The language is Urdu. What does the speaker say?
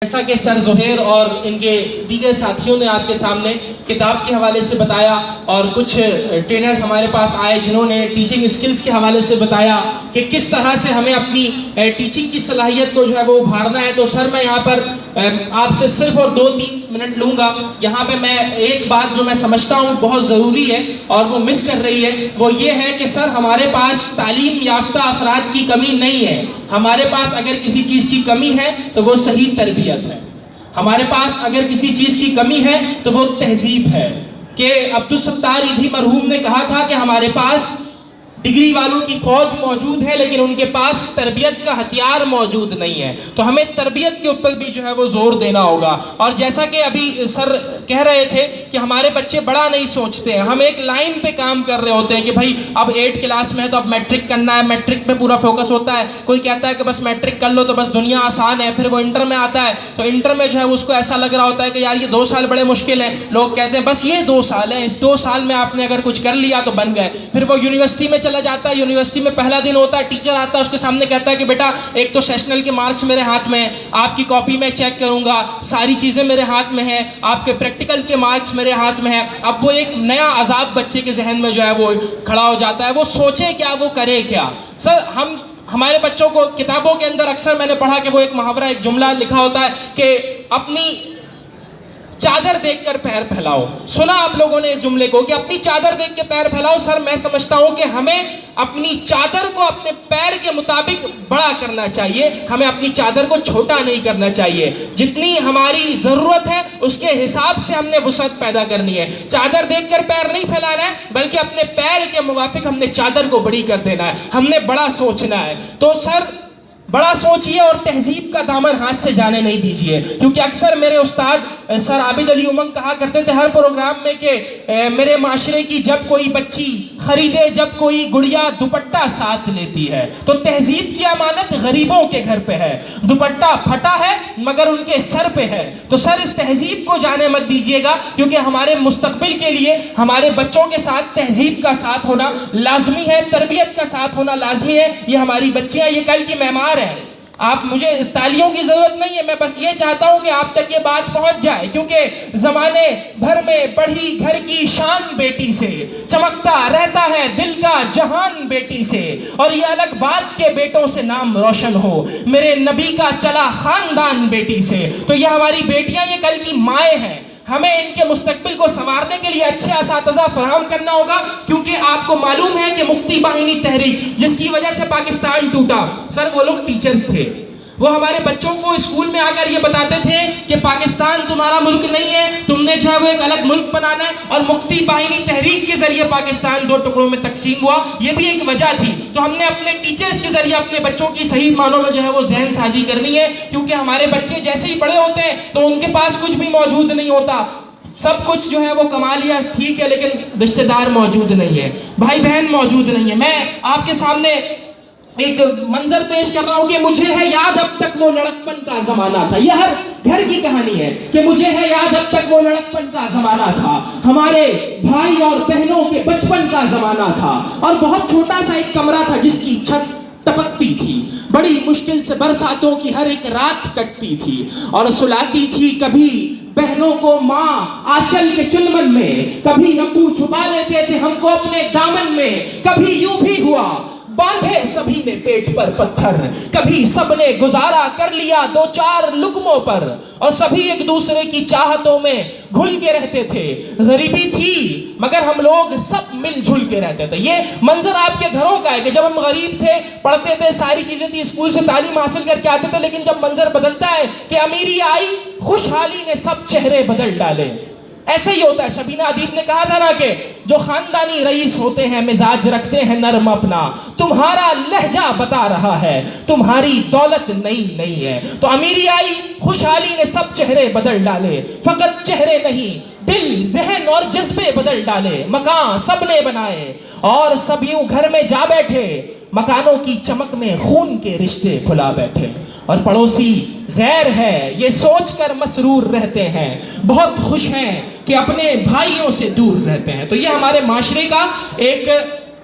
جیسا کہ سر زہیر اور ان کے دیگر ساتھیوں نے آپ کے سامنے کتاب کے حوالے سے بتایا اور کچھ ٹرینرز ہمارے پاس آئے جنہوں نے ٹیچنگ اسکلز کے حوالے سے بتایا کہ کس طرح سے ہمیں اپنی ٹیچنگ کی صلاحیت کو جو ہے وہ ابھارنا ہے، تو سر میں یہاں پر آپ سے صرف اور 2-3 منٹ لوں گا۔ یہاں پہ میں ایک بات جو میں سمجھتا ہوں بہت ضروری ہے اور وہ مس کر رہی ہے، وہ یہ ہے کہ سر ہمارے پاس تعلیم یافتہ افراد کی کمی نہیں ہے، ہمارے پاس اگر کسی چیز کی کمی ہے تو وہ صحیح تربیت ہے، ہمارے پاس اگر کسی چیز کی کمی ہے تو وہ تہذیب ہے۔ کہ عبدالستار ایدھی مرحوم نے کہا تھا کہ ہمارے پاس ڈگری والوں کی فوج موجود ہے لیکن ان کے پاس تربیت کا ہتھیار موجود نہیں ہے، تو ہمیں تربیت کے اوپر بھی جو ہے وہ زور دینا ہوگا۔ اور جیسا کہ ابھی سر کہہ رہے تھے کہ ہمارے بچے بڑا نہیں سوچتے ہیں، ہم ایک لائن پہ کام کر رہے ہوتے ہیں کہ بھائی اب 8 کلاس میں ہے تو اب میٹرک کرنا ہے، میٹرک پہ پورا فوکس ہوتا ہے۔ کوئی کہتا ہے کہ بس میٹرک کر لو تو بس دنیا آسان ہے، پھر وہ انٹر میں آتا ہے تو انٹر میں جو ہے اس کو ایسا لگ رہا ہوتا ہے کہ یار یہ 2 سال بڑے مشکل ہیں، لوگ کہتے ہیں بس یہ 2 سال ہیں، اس 2 سال میں آپ نے اگر کچھ کر لیا تو بن گئے۔ پھر وہ یونیورسٹی میں چلا جاتا ہے، یونیورسٹی میں پہلا دن ہوتا ہے، ٹیچر آتا ہے اس کے سامنے کہتا ہے کہ بیٹا ایک تو سیشنل کے مارکس میرے ہاتھ میں ہیں، آپ کی کاپی میں چیک کروں گا، ساری چیزیں میرے ہاتھ میں ہیں، آپ کے پریکٹیکل کے مارکس میرے ہاتھ میں ہیں۔ اب وہ ایک نیا عذاب بچے کے ذہن میں جو ہے وہ کھڑا ہو جاتا ہے، وہ سوچے کیا، وہ کرے کیا۔ سر ہمارے بچوں کو کتابوں کے اندر اکثر میں نے پڑھا کہ وہ ایک محاورہ، ایک جملہ لکھا ہوتا ہے کہ اپنی چادر دیکھ کر پیر پھیلاؤ۔ سنا آپ لوگوں نے اس جملے کو کہ اپنی چادر دیکھ کے پیر پھیلاؤ۔ سر میں سمجھتا ہوں کہ ہمیں اپنی چادر کو اپنے پیر کے مطابق بڑا کرنا چاہیے، ہمیں اپنی چادر کو چھوٹا نہیں کرنا چاہیے۔ جتنی ہماری ضرورت ہے اس کے حساب سے ہم نے وسعت پیدا کرنی ہے۔ چادر دیکھ کر پیر نہیں پھیلانا ہے بلکہ اپنے پیر کے موافق ہم نے چادر کو بڑی کر دینا ہے، ہم نے بڑا سوچنا ہے۔ تو سر بڑا سوچئے اور تہذیب کا دامن ہاتھ سے جانے نہیں دیجئے، کیونکہ اکثر میرے استاد سر عابد علی امنگ کہا کرتے تھے ہر پروگرام میں کہ میرے معاشرے کی جب کوئی بچی خریدے، جب کوئی گڑیا دوپٹہ ساتھ لیتی ہے تو تہذیب کی امانت غریبوں کے گھر پہ ہے، دوپٹہ پھٹا ہے مگر ان کے سر پہ ہے۔ تو سر اس تہذیب کو جانے مت دیجئے گا، کیونکہ ہمارے مستقبل کے لیے ہمارے بچوں کے ساتھ تہذیب کا ساتھ ہونا لازمی ہے، تربیت کا ساتھ ہونا لازمی ہے۔ یہ ہماری بچیاں یہ کل کی معمار ہے۔ آپ مجھے تالیوں کی ضرورت نہیں ہے، میں بس یہ چاہتا ہوں کہ آپ تک یہ بات پہنچ جائے، کیونکہ زمانے بھر میں بڑھی گھر کی شان بیٹی سے، چمکتا رہتا ہے دل کا جہان بیٹی سے، اور یہ الگ بات کے بیٹوں سے نام روشن ہو، میرے نبی کا چلا خاندان بیٹی سے۔ تو یہ ہماری بیٹیاں یہ کل کی مائیں ہیں، ہمیں ان کے مستقبل کو سنوارنے کے لیے اچھے اساتذہ فراہم کرنا ہوگا، کیونکہ آپ کو معلوم ہے کہ مکتی باہنی تحریک جس کی وجہ سے پاکستان ٹوٹا، سر وہ لوگ ٹیچرز تھے، وہ ہمارے بچوں کو اسکول میں آ کر یہ بتاتے تھے کہ پاکستان تمہارا ملک نہیں ہے، تم نے جو ہے وہ ایک الگ ملک بنانا ہے، اور مکتی باہنی تحریک کے ذریعے پاکستان 2 ٹکڑوں میں تقسیم ہوا، یہ بھی ایک وجہ تھی۔ تو ہم نے اپنے ٹیچرز کے ذریعے اپنے بچوں کی صحیح معنوں میں جو ہے وہ ذہن سازی کرنی ہے، کیونکہ ہمارے بچے جیسے ہی بڑے ہوتے ہیں تو ان کے پاس کچھ بھی موجود نہیں ہوتا، سب کچھ جو ہے وہ کما لیا ٹھیک ہے لیکن رشتہ دار موجود نہیں ہے، بھائی بہن موجود نہیں ہے۔ میں آپ کے سامنے ایک منظر پیش کر رہا ہوں کہ مجھے ہے یاد اب تک وہ لڑکپن کا زمانہ تھا، یہ ہر گھر کی کہانی ہے کہ مجھے ہے یاد اب تک وہ لڑکپن کا زمانہ تھا، ہمارے بھائی اور بہنوں کے بچپن کا زمانہ تھا، اور بہت چھوٹا سا ایک کمرہ تھا جس کی چھت ٹپکتی تھی، بڑی مشکل سے برساتوں کی ہر ایک رات کٹتی تھی، اور سلاتی تھی کبھی بہنوں کو ماں آنچل کے چلمن میں، کبھی ابو چھپا لیتے تھے ہم کو اپنے دامن میں، کبھی یوں بھی ہوا باندھے سبھی نے پیٹ پر پتھر، کبھی سب نے گزارا کر لیا 2-4 لقموں پر، اور سبھی ایک دوسرے کی چاہتوں میں گھل کے رہتے تھے، غریبی تھی مگر ہم لوگ سب مل جھل کے رہتے تھے۔ یہ منظر آپ کے گھروں کا ہے کہ جب ہم غریب تھے، پڑھتے تھے، ساری چیزیں تھی، اسکول سے تعلیم حاصل کر کے آتے تھے، لیکن جب منظر بدلتا ہے کہ امیری آئی خوشحالی نے سب چہرے بدل ڈالے، ایسے ہی ہوتا ہے۔ شبینہ ادیب نے کہا تھا نا کہ جو خاندانی رئیس ہوتے ہیں مزاج رکھتے ہیں نرم اپنا، تمہارا لہجہ بتا رہا ہے تمہاری دولت نہیں ہے۔ تو امیری آئی خوشحالی نے سب چہرے بدل ڈالے، فقط چہرے نہیں دل، ذہن اور جذبے بدل ڈالے، مکان سب نے بنائے اور سب یوں گھر میں جا بیٹھے، مکانوں کی چمک میں خون کے رشتے کھلا بیٹھے، اور پڑوسی غیر ہے یہ سوچ کر مسرور رہتے ہیں، بہت خوش ہیں کہ اپنے بھائیوں سے دور رہتے ہیں۔ تو یہ ہمارے معاشرے کا ایک